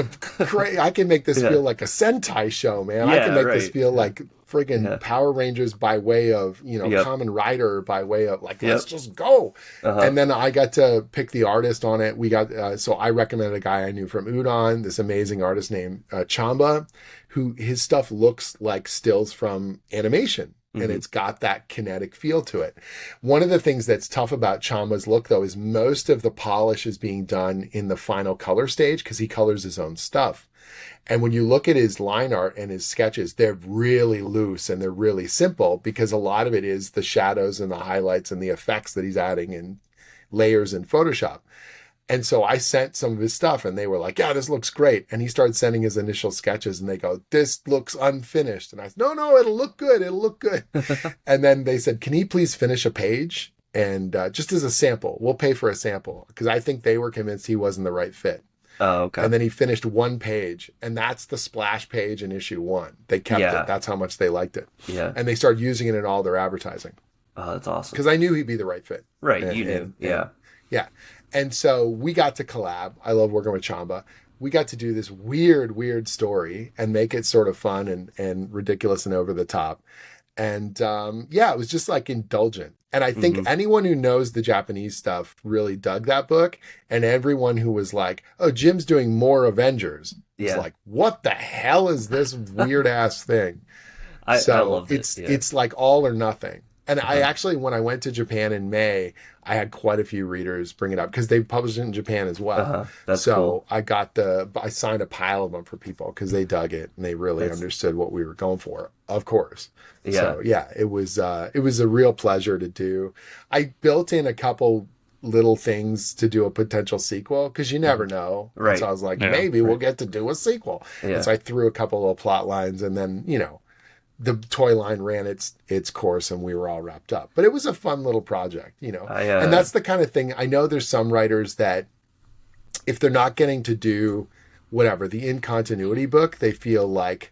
I can make this feel like a Sentai show, man. I can make this feel like friggin' Power Rangers by way of, you know, Kamen Rider by way of like, let's just go. And then I got to pick the artist on it. We got, so I recommended a guy I knew from Udon, this amazing artist named Chamba, who his stuff looks like stills from animation. And it's got that kinetic feel to it. One of the things that's tough about Chamba's look, though, is most of the polish is being done in the final color stage because he colors his own stuff. And when you look at his line art and his sketches, they're really loose and they're really simple because a lot of it is the shadows and the highlights and the effects that he's adding in layers in Photoshop. And so I sent some of his stuff and they were like, yeah, this looks great. And he started sending his initial sketches and they go, this looks unfinished. And I said, no, it'll look good. It'll look good. And then they said, can he please finish a page? And just as a sample, we'll pay for a sample because I think they were convinced he wasn't the right fit. Oh, okay. And then he finished one page and that's the splash page in issue 1. They kept it. That's how much they liked it. Yeah. And they started using it in all their advertising. Oh, that's awesome. Because I knew he'd be the right fit. Right. You knew. Yeah. And so we got to collab. I love working with Chamba. We got to do this weird story and make it sort of fun and ridiculous and over the top. And it was just like indulgent. And I think anyone who knows the Japanese stuff really dug that book. And everyone who was like, oh, Jim's doing more Avengers. It's like, what the hell is this weird ass thing? I love it. It's like all or nothing. And I actually, when I went to Japan in May, I had quite a few readers bring it up because they published it in Japan as well. That's cool. I signed a pile of them for people because they dug it and they really understood what we were going for, of course. So it was a real pleasure to do. I built in a couple little things to do a potential sequel because you never know. Right. So I was like, maybe we'll get to do a sequel. Yeah. And so I threw a couple of plot lines and then, you know, the toy line ran its course and we were all wrapped up. But it was a fun little project, you know. And that's the kind of thing, I know there's some writers that if they're not getting to do whatever, the in continuity book, they feel like,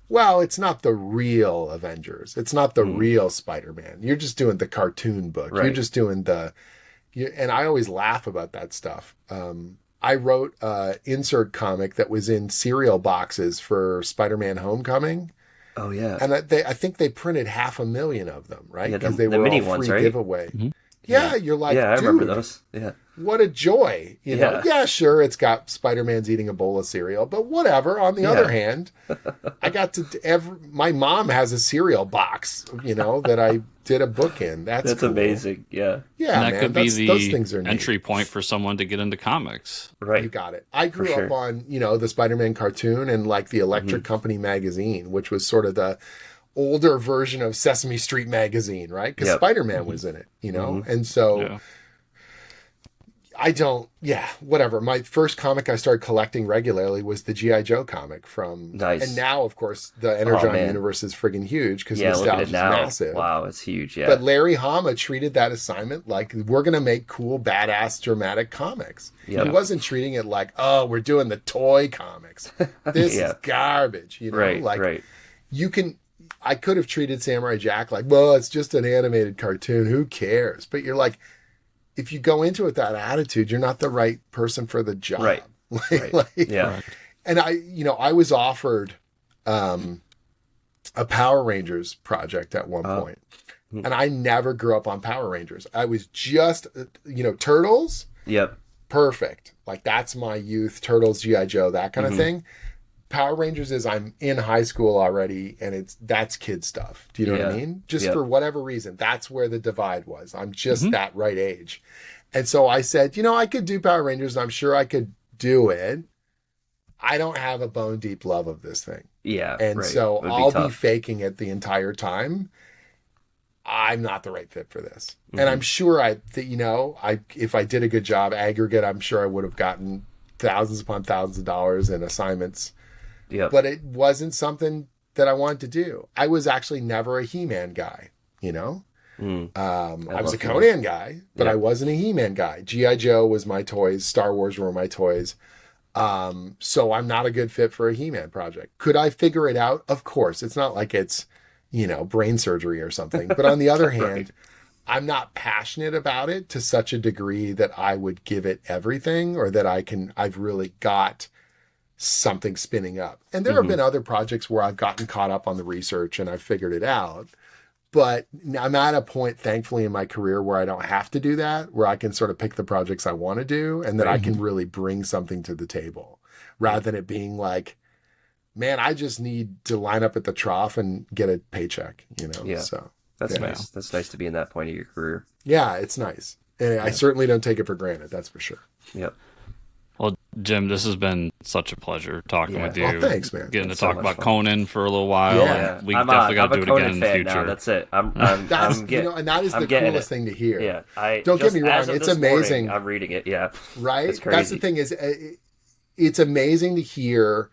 well, it's not the real Avengers. It's not the real Spider-Man. You're just doing the cartoon book. Right. You're just doing and I always laugh about that stuff. I wrote an insert comic that was in cereal boxes for Spider-Man Homecoming. Oh yeah, and I think they printed 500,000 of them, right? Because they were mini all ones, free right? giveaway. Mm-hmm. Yeah, you're like, I remember those. Yeah, what a joy! You know, sure, it's got Spider-Man's eating a bowl of cereal, but whatever. On the other hand, I got to my mom has a cereal box, you know, that I did a book in. That's cool. Amazing. Yeah, yeah, and that could be those things are entry neat. Point for someone to get into comics. Right, you got it. I grew up on, you know, the Spider-Man cartoon and like the Electric Company magazine, which was sort of the older version of Sesame Street magazine, right? Because Spider-Man was in it, you know? And so whatever. My first comic I started collecting regularly was the G.I. Joe comic from, nice. And now, of course, the Energon universe is friggin' huge because nostalgia is massive. Wow, it's huge, yeah. But Larry Hama treated that assignment like, we're going to make cool, badass, dramatic comics. Yep. He wasn't treating it like, oh, we're doing the toy comics. This is garbage, you know? Right. I could have treated Samurai Jack like, well, it's just an animated cartoon. Who cares? But you're like, if you go into it with that attitude, you're not the right person for the job. Right. Yeah. And I was offered a Power Rangers project at one point. And I never grew up on Power Rangers. I was just, Turtles. Yep. Perfect. Like, that's my youth. Turtles, G.I. Joe, that kind of thing. Power Rangers is I'm in high school already, and that's kid stuff. Do you know what I mean? Just for whatever reason, that's where the divide was. I'm just that right age. And so I said, I could do Power Rangers, and I'm sure I could do it. I don't have a bone deep love of this thing. Yeah. And so I'll be faking it the entire time. I'm not the right fit for this. And I'm sure if I did a good job aggregate, I'm sure I would have gotten thousands upon thousands of dollars in assignments. Yep. But it wasn't something that I wanted to do. I was actually never a He-Man guy, I was a Conan guy, but I wasn't a He-Man guy. G.I. Joe was my toys. Star Wars were my toys. So I'm not a good fit for a He-Man project. Could I figure it out? Of course. It's not like it's, brain surgery or something. But on the other hand, I'm not passionate about it to such a degree that I would give it everything or that I've really got something spinning up. And there have been other projects where I've gotten caught up on the research and I've figured it out. But I'm at a point, thankfully, in my career where I don't have to do that, where I can sort of pick the projects I want to do and that I can really bring something to the table rather than it being like, man, I just need to line up at the trough and get a paycheck, Yeah. So that's nice. That's nice to be in that point of your career. Yeah, it's nice. And I certainly don't take it for granted. That's for sure. Yep. Well, Jim, this has been such a pleasure talking with you. Well, thanks, man. Getting to talk about Conan for a little while. Yeah. We definitely got to do it again in the future. Now. That's it. And that is the coolest thing to hear. Yeah. Don't get me wrong. It's amazing. Morning, I'm reading it. Yeah. Right? It's crazy. That's the thing is, it's amazing to hear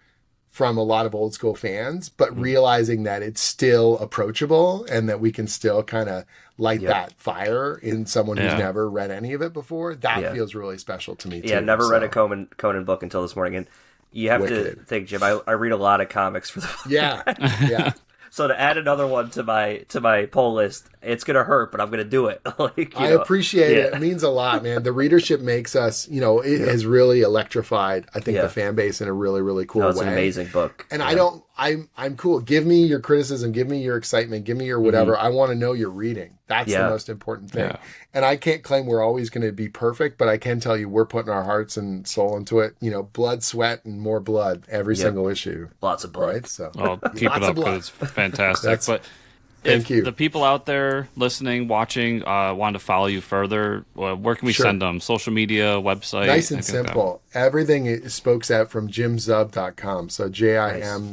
from a lot of old school fans, but realizing that it's still approachable and that we can still kind of light that fire in someone who's never read any of it before. That feels really special to me too. Yeah, never read a Conan book until this morning. And you have to think, Jim, I read a lot of comics for the Yeah. So to add another one to my poll list, it's gonna hurt, but I'm gonna do it. I appreciate it. It means a lot, man. The readership makes us, it has really electrified, I think, the fan base in a really, really cool way. It's an amazing book. And I'm cool. Give me your criticism. Give me your excitement. Give me your whatever. I want to know you're reading. That's the most important thing. Yeah. And I can't claim we're always going to be perfect, but I can tell you we're putting our hearts and soul into it. Blood, sweat, and more blood every single issue. Lots of blood. Right? So I'll keep it up because it's fantastic. But Thank you. The people out there listening, watching, want to follow you further, where can we send them? Social media, website? Nice and simple. Everything is spokes out from jimzub.com. So JIMZUB.com.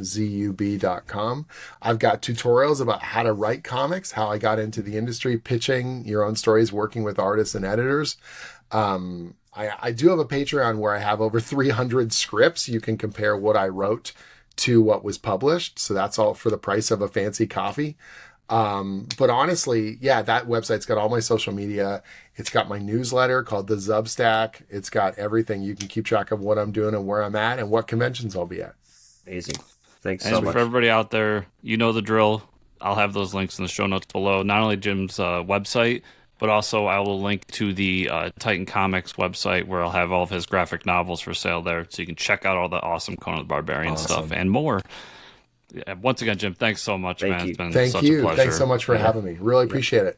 I've got tutorials about how to write comics, how I got into the industry, pitching your own stories, working with artists and editors. I do have a Patreon where I have over 300 scripts. You can compare what I wrote to what was published. So that's all for the price of a fancy coffee. But honestly, that website's got all my social media. It's got my newsletter called the Zub Stack. It's got everything. You can keep track of what I'm doing and where I'm at and what conventions I'll be at. Amazing. Thanks so much. For everybody out there, you know the drill. I'll have those links in the show notes below. Not only Jim's website, but also I will link to the Titan Comics website where I'll have all of his graphic novels for sale there. So you can check out all the awesome Conan the Barbarian stuff and more. Once again, Jim, thanks so much, man. It's been such a pleasure. Thanks so much for having me. Really appreciate it.